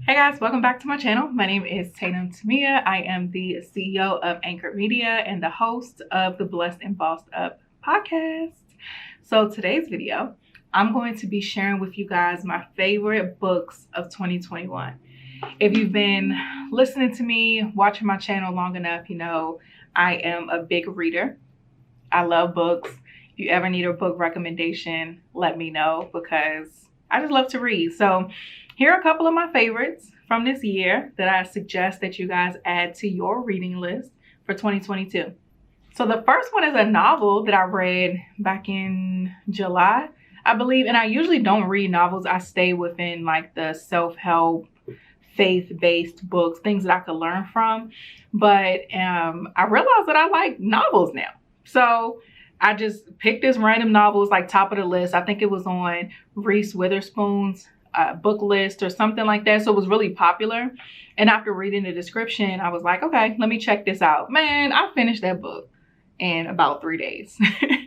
Hey guys, welcome back to my channel. My name is Tatum Temia. I am the CEO of Anchor Media and the host of the Blessed and Bossed Up podcast. So today's video, I'm going to be sharing with you guys my favorite books of 2021. If you've been listening to me, watching my channel long enough, you know I am a big reader. I love books. If you ever need a book recommendation, let me know because I just love to read. So here are a couple of my favorites from this year that I suggest that you guys add to your reading list for 2022. So the first one is a novel that I read back in July, I believe. And I usually don't read novels. I stay within like the self-help, faith-based books, things that I could learn from. But I realized that I like novels now. So I just picked this random novel. It's like top of the list. I think it was on Reese Witherspoon's book list or something like that. So it was really popular. And after reading the description, I was like, okay, let me check this out. Man, I finished that book in about 3 days. And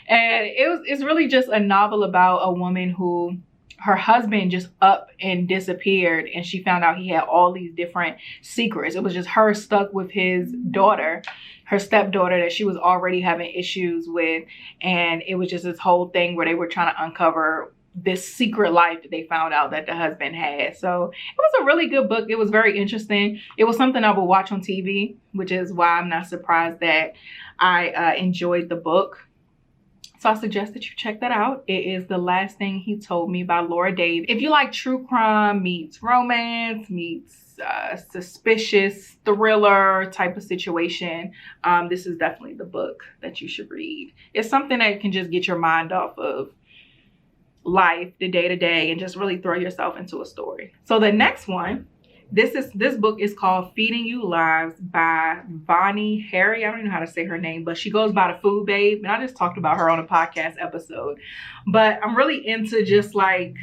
it's really just a novel about a woman who her husband just up and disappeared, and she found out he had all these different secrets. It was just her stuck with his daughter, her stepdaughter, that she was already having issues with. And it was just this whole thing where they were trying to uncover this secret life that they found out that the husband had. So it was a really good book. It was very interesting. It was something I would watch on TV, which is why I'm not surprised that I enjoyed the book. So I suggest that you check that out. It is The Last Thing He Told Me by Laura Dave. If you like true crime meets romance, meets suspicious thriller type of situation, this is definitely the book that you should read. It's something that can just get your mind off of life, the day-to-day, and just really throw yourself into a story. So the next one, this book is called Feeding You Lives by Vani Harry. I don't even know how to say her name, but she goes by the Food Babe, and I just talked about her on a podcast episode. But I'm really into just like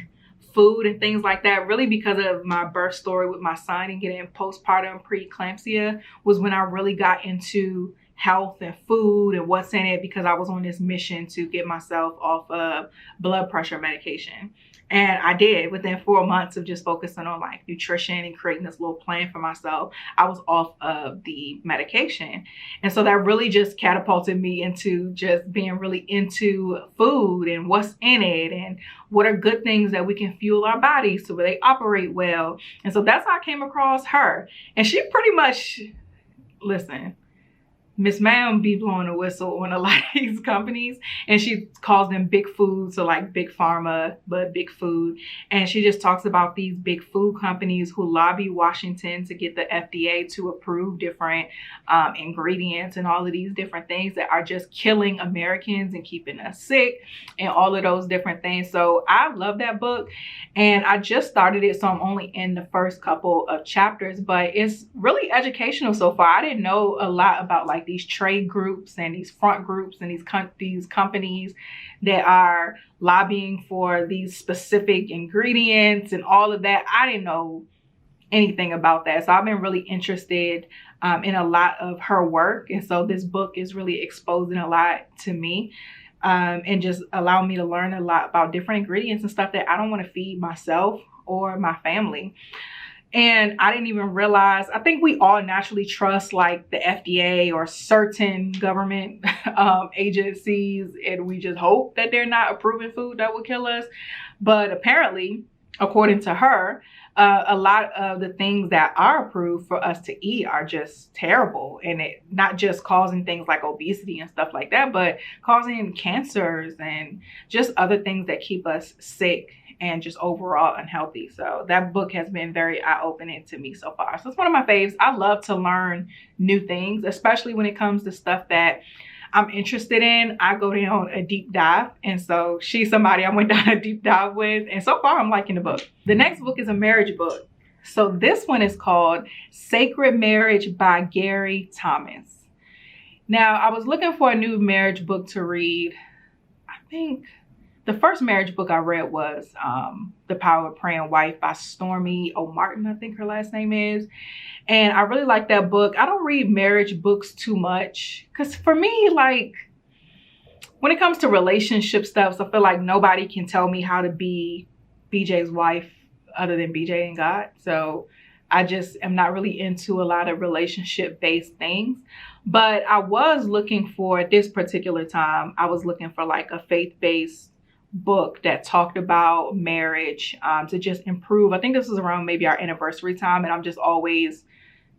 food and things like that, really because of my birth story with my son and getting postpartum preeclampsia was when I really got into health and food and what's in it, because I was on this mission to get myself off of blood pressure medication. And I did. Within 4 months of just focusing on like nutrition and creating this little plan for myself, I was off of the medication. And so that really just catapulted me into just being really into food and what's in it and what are good things that we can fuel our bodies so they operate well. And so that's how I came across her. And she pretty much, listen, Miss Ma'am be blowing a whistle on a lot of these companies, and she calls them big food, so like big pharma, but big food. And she just talks about these big food companies who lobby Washington to get the FDA to approve different ingredients and all of these different things that are just killing Americans and keeping us sick and all of those different things. So I love that book, and I just started it, so I'm only in the first couple of chapters, but it's really educational so far. I didn't know a lot about like these trade groups and these front groups and these companies that are lobbying for these specific ingredients and all of that. I didn't know anything about that. So I've been really interested in a lot of her work. And so this book is really exposing a lot to me and just allowing me to learn a lot about different ingredients and stuff that I don't want to feed myself or my family. And I didn't even realize, I think we all naturally trust like the FDA or certain government agencies, and we just hope that they're not approving food that will kill us. But apparently, according to her, a lot of the things that are approved for us to eat are just terrible, and it not just causing things like obesity and stuff like that, but causing cancers and just other things that keep us sick and just overall unhealthy. So that book has been very eye-opening to me so far. So it's one of my faves. I love to learn new things, especially when it comes to stuff that I'm interested in. I go down a deep dive. And so she's somebody I went down a deep dive with. And so far I'm liking the book. The next book is a marriage book. So this one is called Sacred Marriage by Gary Thomas. Now, I was looking for a new marriage book to read. I think the first marriage book I read was The Power of Praying Wife by Stormy O'Martin, I think her last name is. And I really like that book. I don't read marriage books too much because for me, like, when it comes to relationship stuff, I feel like nobody can tell me how to be BJ's wife other than BJ and God. So I just am not really into a lot of relationship-based things. But I was looking for, at this particular time, I was looking for like a faith-based book that talked about marriage, to just improve. I think this was around maybe our anniversary time, and I'm just always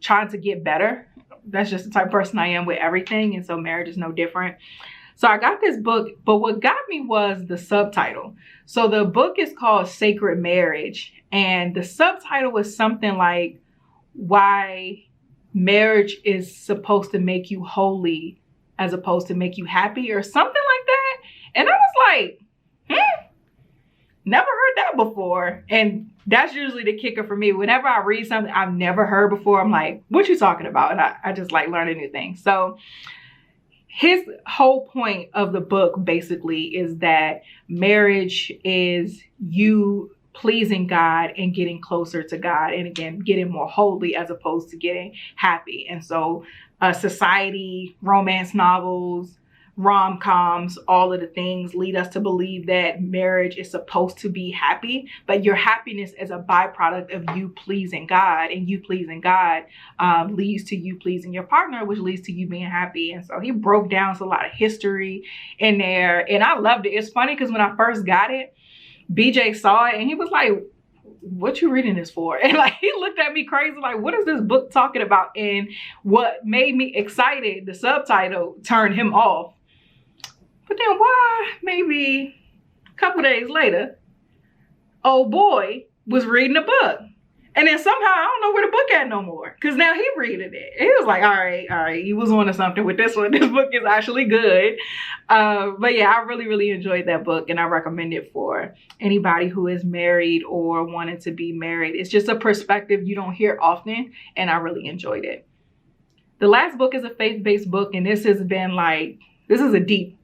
trying to get better. That's just the type of person I am with everything. And so marriage is no different. So I got this book, but what got me was the subtitle. So the book is called Sacred Marriage, and the subtitle was something like why marriage is supposed to make you holy as opposed to make you happy, or something like that. And I was like, never heard that before. And that's usually the kicker for me. Whenever I read something I've never heard before, I'm like, what you talking about? And I just like learning new things. So his whole point of the book basically is that marriage is you pleasing God and getting closer to God. And again, getting more holy as opposed to getting happy. And so society, romance novels, rom-coms, all of the things lead us to believe that marriage is supposed to be happy, but your happiness is a byproduct of you pleasing God, and you pleasing God leads to you pleasing your partner, which leads to you being happy. And so he broke down a lot of history in there, and I loved it. It's funny because when I first got it, BJ saw it and he was like, what you reading this for? And like, he looked at me crazy, like, what is this book talking about? And what made me excited, the subtitle turned him off. But then why, maybe a couple days later, old boy was reading a book. And then somehow, I don't know where the book at no more. Because now he reading it. He was like, all right, he was on to something with this one. This book is actually good. But yeah, I really, really enjoyed that book. And I recommend it for anybody who is married or wanted to be married. It's just a perspective you don't hear often. And I really enjoyed it. The last book is a faith-based book. And this has been like, this is a deep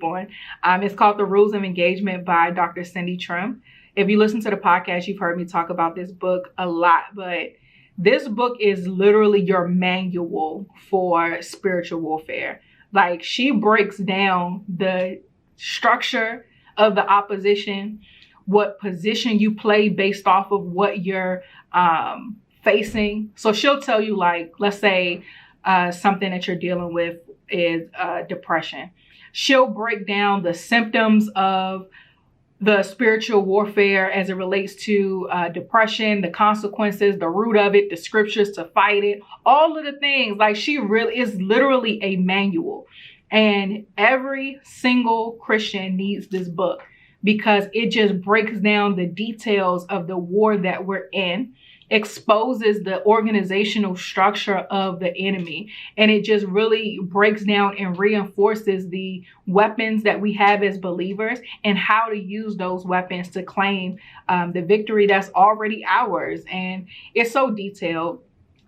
one. It's called The Rules of Engagement by Dr. Cindy Trim. If you listen to the podcast, you've heard me talk about this book a lot, but this book is literally your manual for spiritual warfare. Like, she breaks down the structure of the opposition, what position you play based off of what you're facing. So she'll tell you, like, let's say something that you're dealing with is depression. She'll break down the symptoms of the spiritual warfare as it relates to depression, the consequences, the root of it, the scriptures to fight it, all of the things. Like, she really is literally a manual. And every single Christian needs this book because it just breaks down the details of the war that we're in, exposes the organizational structure of the enemy, and it just really breaks down and reinforces the weapons that we have as believers and how to use those weapons to claim the victory that's already ours. And it's so detailed,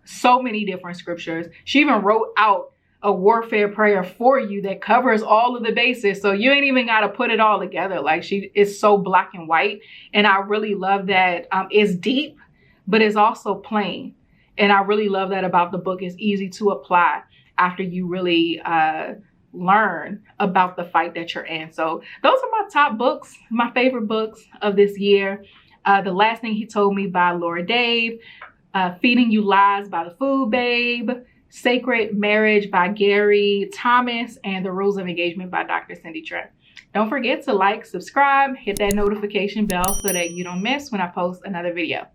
so many different scriptures. She even wrote out a warfare prayer for you that covers all of the bases, so you ain't even got to put it all together. Like, she is so black and white, and I really love that. It's deep, but it's also plain. And I really love that about the book. It's easy to apply after you really learn about the fight that you're in. So those are my top books, my favorite books of this year. The Last Thing He Told Me by Laura Dave, Feeding You Lies by the Food Babe, Sacred Marriage by Gary Thomas, and The Rules of Engagement by Dr. Cindy Trim. Don't forget to like, subscribe, hit that notification bell so that you don't miss when I post another video.